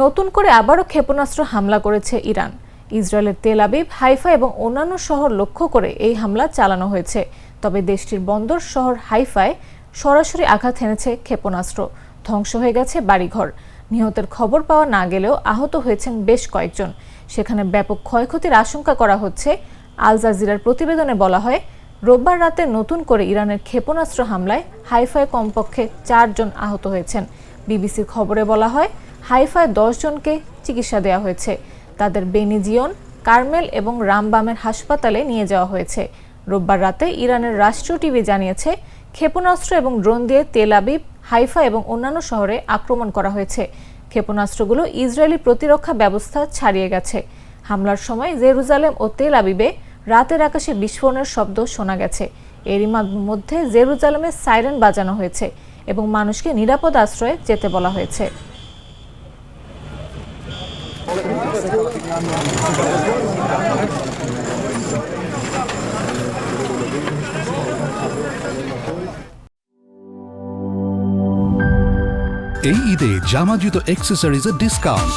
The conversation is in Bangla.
নতুন করে আবারও ক্ষেপণাস্ত্র হামলা করেছে ইরান। ইসরায়েলের তেল আবিব, হাইফা এবং অন্যান্য শহর লক্ষ্য করে এই হামলা চালানো হয়েছে। তবে দেশটির বন্দর শহর হাইফায় সরাসরি আঘাত হেনেছে ক্ষেপণাস্ত্র। ধ্বংস হয়ে গেছে বাড়িঘর। নিহতের খবর পাওয়া না গেলেও আহত হয়েছেন বেশ কয়েকজন। সেখানে ব্যাপক ক্ষয়ক্ষতির আশঙ্কা করা হচ্ছে। আল জাজিরার প্রতিবেদনে বলা হয়, রোববার রাতে নতুন করে ইরানের ক্ষেপণাস্ত্র হামলায় হাইফায় কমপক্ষে 4 জন আহত হয়েছেন। বিবিসির খবরে বলা হয়, হাইফায় 10 জনকে চিকিৎসা দেওয়া হয়েছে। তাদের বেনিজিয়ন, কার্মেল এবং রামবামের হাসপাতালে নিয়ে যাওয়া হয়েছে। রোববার রাতে ইরানের রাষ্ট্রীয় টিভি জানিয়েছে, ক্ষেপণাস্ত্র এবং ড্রোন দিয়ে তেল আবিব, হাইফা এবং অন্যান্য শহরে আক্রমণ করা হয়েছে। ক্ষেপণাস্ত্রগুলো ইসরায়েলি প্রতিরক্ষা ব্যবস্থা ছাড়িয়ে গেছে। হামলার সময় জেরুজালেম ও তেল আবিবে রাতের আকাশে বিস্ফোরণের শব্দ শোনা গেছে। এরই মধ্যে জেরুজালেমে সাইরেন বাজানো হয়েছে এবং মানুষকে নিরাপদ আশ্রয়ে যেতে বলা হয়েছে। এই ঈদে জামা জুতো অ্যাক্সেসরিজের ডিসকাউন্ট।